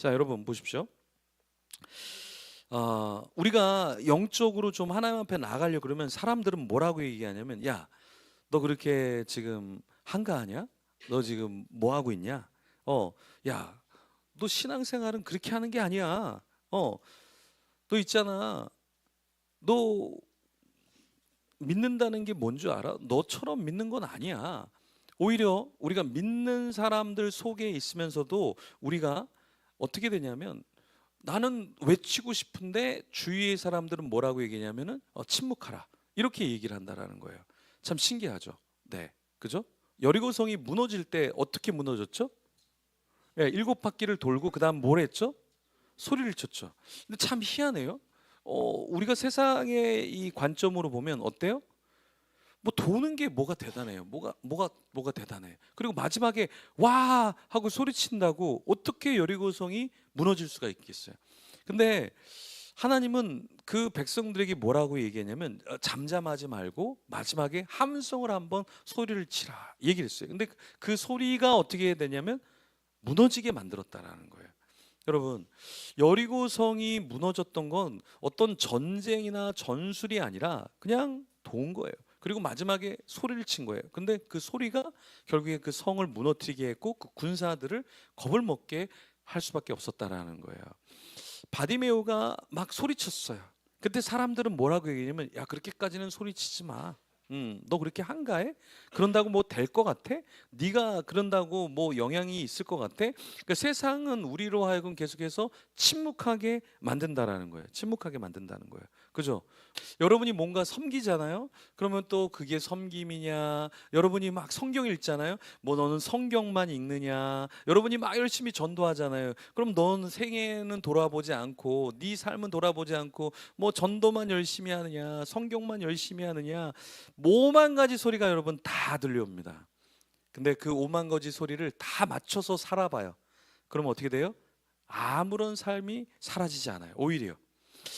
자, 여러분 보십시오. 우리가 영적으로 좀 하나님 앞에 나가려 그러면 사람들은 뭐라고 얘기하냐면, 야, 너 그렇게 지금 한가하냐? 너 지금 뭐 하고 있냐? 야, 너 신앙생활은 그렇게 하는 게 아니야. 너 있잖아. 너 믿는다는 게 뭔 줄 알아? 너처럼 믿는 건 아니야. 오히려 우리가 믿는 사람들 속에 있으면서도 우리가 어떻게 되냐면, 나는 외치고 싶은데 주위의 사람들은 뭐라고 얘기냐면은 침묵하라, 이렇게 얘기를 한다라는 거예요. 참 신기하죠. 네, 그죠? 여리고성이 무너질 때 어떻게 무너졌죠? 예, 7바퀴를 돌고 그 다음 뭘 했죠? 소리를 쳤죠. 근데 참 희한해요. 우리가 세상의 이 관점으로 보면 어때요? 뭐 도는 게 뭐가 대단해요? 뭐가 대단해? 그리고 마지막에 와 하고 소리친다고 어떻게 여리고성이 무너질 수가 있겠어요? 근데 하나님은 그 백성들에게 뭐라고 얘기했냐면, 잠잠하지 말고 마지막에 함성을 한번 소리를 치라 얘기를 했어요. 근데 그 소리가 어떻게 되냐면 무너지게 만들었다라는 거예요. 여러분, 여리고성이 무너졌던 건 어떤 전쟁이나 전술이 아니라 그냥 도운 거예요. 그리고 마지막에 소리를 친 거예요. 근데 그 소리가 결국에 그 성을 무너뜨리게 했고 그 군사들을 겁을 먹게 할 수밖에 없었다라는 거예요. 바디메오가 막 소리쳤어요. 그때 사람들은 뭐라고 얘기냐면, 야, 그렇게까지는 소리치지 마. 너 그렇게 한가해? 그런다고 뭐 될 것 같아? 네가 그런다고 뭐 영향이 있을 것 같아? 그러니까 세상은 우리로 하여금 계속해서 침묵하게 만든다라는 거예요. 침묵하게 만든다는 거예요. 그죠? 여러분이 뭔가 섬기잖아요. 그러면 또 그게 섬김이냐? 여러분이 막 성경 읽잖아요. 뭐 너는 성경만 읽느냐? 여러분이 막 열심히 전도하잖아요. 그럼 너는 생애는 돌아보지 않고 네 삶은 돌아보지 않고 뭐 전도만 열심히 하느냐? 성경만 열심히 하느냐? 뭐 오만 가지 소리가 여러분 다 들려옵니다. 근데 그 오만 가지 소리를 다 맞춰서 살아봐요. 그럼 어떻게 돼요? 아무런 삶이 사라지지 않아요. 오히려.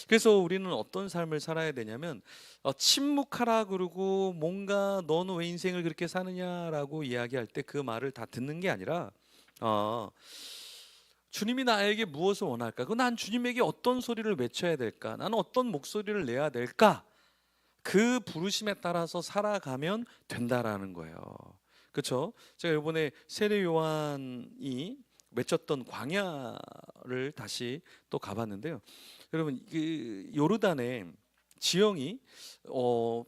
그래서 우리는 어떤 삶을 살아야 되냐면, 침묵하라 그러고 뭔가 너는 왜 인생을 그렇게 사느냐라고 이야기할 때 그 말을 다 듣는 게 아니라, 어, 주님이 나에게 무엇을 원할까? 난 주님에게 어떤 소리를 외쳐야 될까? 나는 어떤 목소리를 내야 될까? 그 부르심에 따라서 살아가면 된다라는 거예요. 그렇죠? 제가 이번에 세례 요한이 외쳤던 광야를 다시 또 가봤는데요. 여러분, 그 요르단의 지형이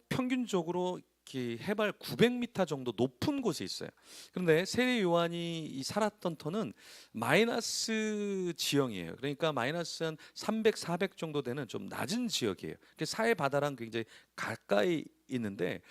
평균적으로 이렇게 해발 900m 정도 높은 곳에 있어요. 그런데 세례 요한이 살았던 터는 마이너스 지형이에요. 그러니까 마이너스 한 300, 400 정도 되는 좀 낮은 지역이에요. 사해 바다랑 굉장히 가까이 있는데,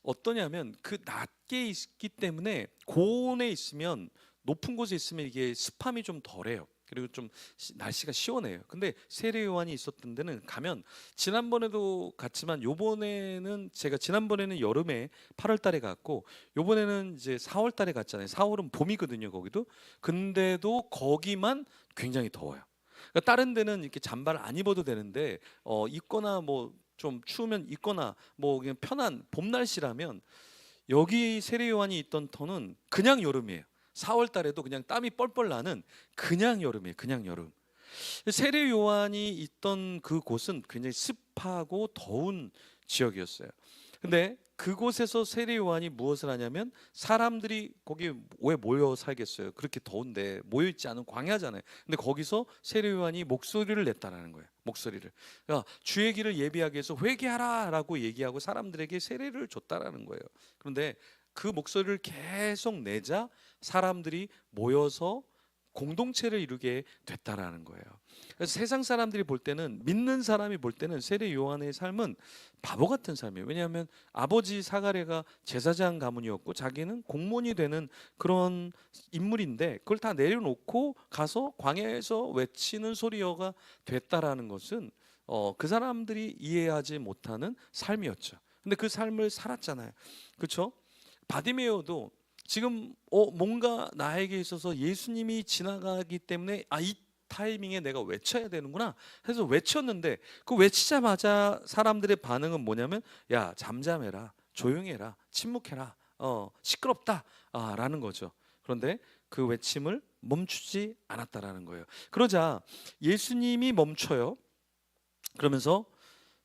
어떠냐면 그 낮게 있기 때문에 고온에 있으면, 높은 곳에 있으면 이게 습함이 좀 덜해요. 그리고 좀 날씨가 시원해요. 근데 세례 요한이 있었던 데는 가면, 지난번에도 갔지만 요번에는 제가 지난번에는 여름에 8월 달에 갔고 요번에는 이제 4월 달에 갔잖아요. 4월은 봄이거든요, 거기도. 근데도 거기만 굉장히 더워요. 그러니까 다른 데는 이렇게 잠바를 안 입어도 되는데 입거나 뭐 좀 추우면 입거나 뭐 그냥 편한 봄 날씨라면, 여기 세례 요한이 있던 터는 그냥 여름이에요. 4월 달에도 그냥 땀이 뻘뻘 나는 그냥 여름이에요. 그냥 여름. 세례 요한이 있던 그 곳은 굉장히 습하고 더운 지역이었어요. 근데 그곳에서 세례 요한이 무엇을 하냐면, 사람들이 거기 왜 모여 살겠어요? 그렇게 더운데 모여 있지 않은 광야잖아요. 근데 거기서 세례 요한이 목소리를 냈다라는 거예요. 목소리를. 그러니까 주의 길을 예비하기 위해서 회개하라라고 얘기하고 사람들에게 세례를 줬다라는 거예요. 그런데 그 목소리를 계속 내자 사람들이 모여서 공동체를 이루게 됐다라는 거예요. 그래서 세상 사람들이 볼 때는, 믿는 사람이 볼 때는 세례 요한의 삶은 바보 같은 삶이에요. 왜냐하면 아버지 사가랴가 제사장 가문이었고 자기는 공무원이 되는 그런 인물인데, 그걸 다 내려놓고 가서 광야에서 외치는 소리여가 됐다라는 것은 그 사람들이 이해하지 못하는 삶이었죠. 근데 그 삶을 살았잖아요. 그렇죠? 바디메오도 지금 뭔가 나에게 있어서 예수님이 지나가기 때문에, 이 타이밍에 내가 외쳐야 되는구나 해서 외쳤는데, 그 외치자마자 사람들의 반응은 뭐냐면, 야, 잠잠해라, 조용해라, 침묵해라, 시끄럽다 라는 거죠. 그런데 그 외침을 멈추지 않았다라는 거예요. 그러자 예수님이 멈춰요. 그러면서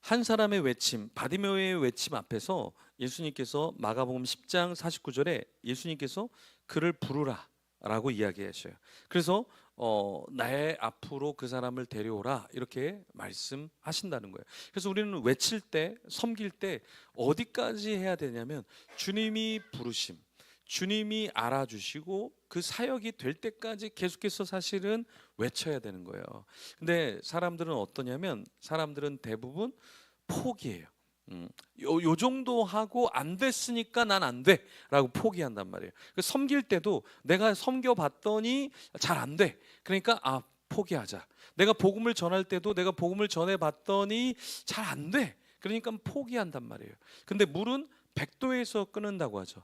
한 사람의 외침, 바디메오의 외침 앞에서 예수님께서 마가복음 10장 49절에 예수님께서 그를 부르라 라고 이야기하셔요. 그래서 나의 앞으로 그 사람을 데려오라 이렇게 말씀하신다는 거예요. 그래서 우리는 외칠 때, 섬길 때 어디까지 해야 되냐면 주님이 부르심, 주님이 알아주시고 그 사역이 될 때까지 계속해서 사실은 외쳐야 되는 거예요. 근데 사람들은 어떠냐면 사람들은 대부분 포기해요. 요 정도 하고 안 됐으니까 난 안 돼 라고 포기한단 말이에요. 섬길 때도 내가 섬겨봤더니 잘 안 돼. 그러니까 포기하자. 내가 복음을 전할 때도 내가 복음을 전해봤더니 잘 안 돼. 그러니까 포기한단 말이에요. 근데 물은 100도에서 끓는다고 하죠.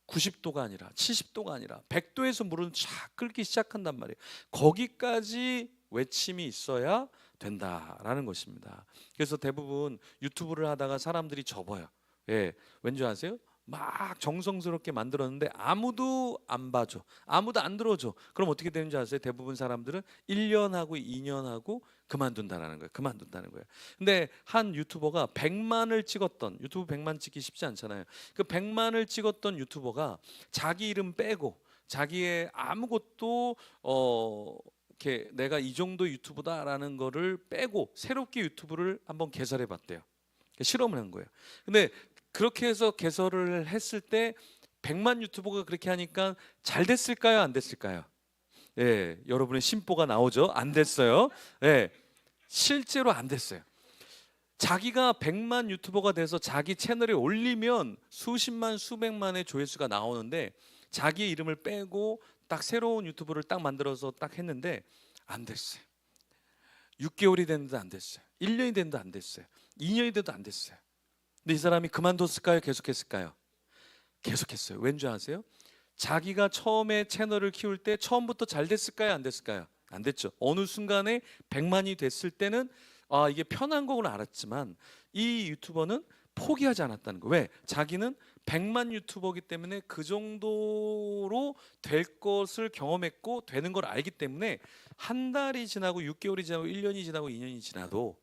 90도가 아니라 70도가 아니라 100도에서 물은 쫙 끓기 시작한단 말이에요. 거기까지 외침이 있어야 된다라는 것입니다. 그래서 대부분 유튜브를 하다가 사람들이 접어요. 예, 왠지 아세요? 막 정성스럽게 만들었는데 아무도 안 봐줘, 아무도 안 들어줘. 그럼 어떻게 되는지 아세요? 대부분 사람들은 1년하고 2년하고 그만둔다라는 거예요. 그만둔다는 거예요. 근데 한 유튜버가 100만을 찍었던, 유튜브 100만 찍기 쉽지 않잖아요. 그 100만을 찍었던 유튜버가 자기 이름 빼고 자기의 아무것도 이렇게 내가 이 정도 유튜브다라는 거를 빼고 새롭게 유튜브를 한번 개설해 봤대요. 실험을 한 거예요. 근데 그렇게 해서 개설을 했을 때 100만 유튜버가 그렇게 하니까 잘 됐을까요? 안 됐을까요? 예, 여러분의 심보가 나오죠. 안 됐어요. 예, 실제로 안 됐어요. 자기가 100만 유튜버가 돼서 자기 채널에 올리면 수십만 수백만의 조회수가 나오는데 자기의 이름을 빼고 딱 새로운 유튜브를 딱 만들어서 딱 했는데 안 됐어요. 6개월이 됐는데 안 됐어요. 1년이 됐는데 안 됐어요. 2년이 돼도 안 됐어요. 근데 이 사람이 그만뒀을까요? 계속했을까요? 계속했어요. 왠지 아세요? 자기가 처음에 채널을 키울 때 처음부터 잘 됐을까요? 안 됐을까요? 안 됐죠. 어느 순간에 100만이 됐을 때는 이게 편한 거는 알았지만 이 유튜버는 포기하지 않았다는 거예요. 왜? 자기는 100만 유튜버이기 때문에 그 정도로 될 것을 경험했고 되는 걸 알기 때문에 한 달이 지나고 6개월이 지나고 1년이 지나고 2년이 지나도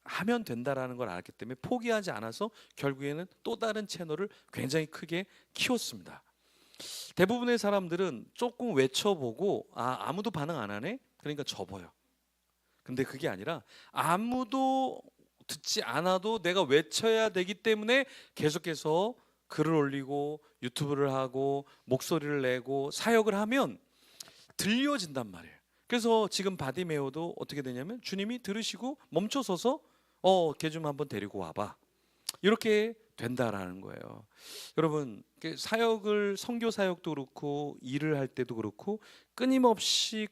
하면 된다라는 걸 알았기 때문에 포기하지 않아서 결국에는 또 다른 채널을 굉장히 크게 키웠습니다. 대부분의 사람들은 조금 외쳐보고 아무도 반응 안 하네? 그러니까 접어요. 근데 그게 아니라 아무도 듣지 않아도 내가 외쳐야 되기 때문에 계속해서 글을 올리고 유튜브를 하고 목소리를 내고 사역을 하면 들려진단 말이에요. 그래서 지금 바디메오도 어떻게 되냐면 주님이 들으시고 멈춰서서 걔 좀 한번 데리고 와봐. 이렇게 된다라는 거예요. 여러분, 사역을 선교 사역도 그렇고 일을 할 때도 그렇고 끊임없이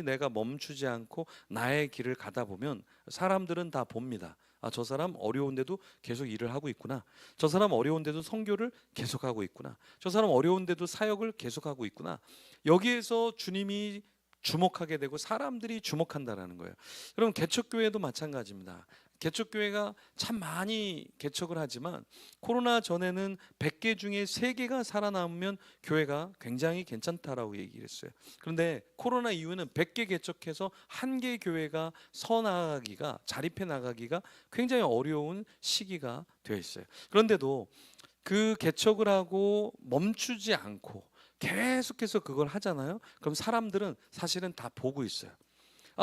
내가 멈추지 않고 나의 길을 가다 보면 사람들은 다 봅니다. 저 사람 어려운데도 계속 일을 하고 있구나. 저 사람 어려운데도 선교를 계속하고 있구나. 저 사람 어려운데도 사역을 계속하고 있구나. 여기에서 주님이 주목하게 되고 사람들이 주목한다라는 거예요. 여러분, 개척교회도 마찬가지입니다. 개척교회가 참 많이 개척을 하지만 코로나 전에는 100개 중에 3개가 살아남으면 교회가 굉장히 괜찮다라고 얘기를 했어요. 그런데 코로나 이후에는 100개 개척해서 한 개 교회가 서나가기가 자립해 나가기가 굉장히 어려운 시기가 되어 있어요. 그런데도 그 개척을 하고 멈추지 않고 계속해서 그걸 하잖아요. 그럼 사람들은 사실은 다 보고 있어요.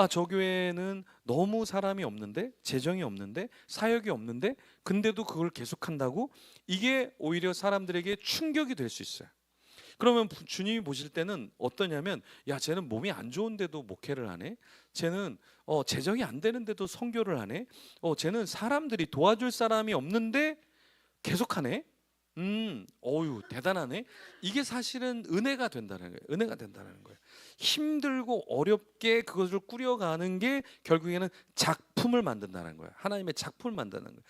저 교회는 너무 사람이 없는데, 재정이 없는데, 사역이 없는데, 근데도 그걸 계속한다고? 이게 오히려 사람들에게 충격이 될 수 있어요. 그러면 주님이 보실 때는 어떠냐면, 야, 쟤는 몸이 안 좋은데도 목회를 하네. 쟤는 재정이 안 되는데도 선교를 하네. 쟤는 사람들이 도와줄 사람이 없는데 계속하네. 어유 대단하네. 이게 사실은 은혜가 된다는 거예요. 은혜가 된다는 거예요. 힘들고 어렵게 그것을 꾸려가는 게 결국에는 작품을 만든다는 거예요. 하나님의 작품을 만드는 거예요.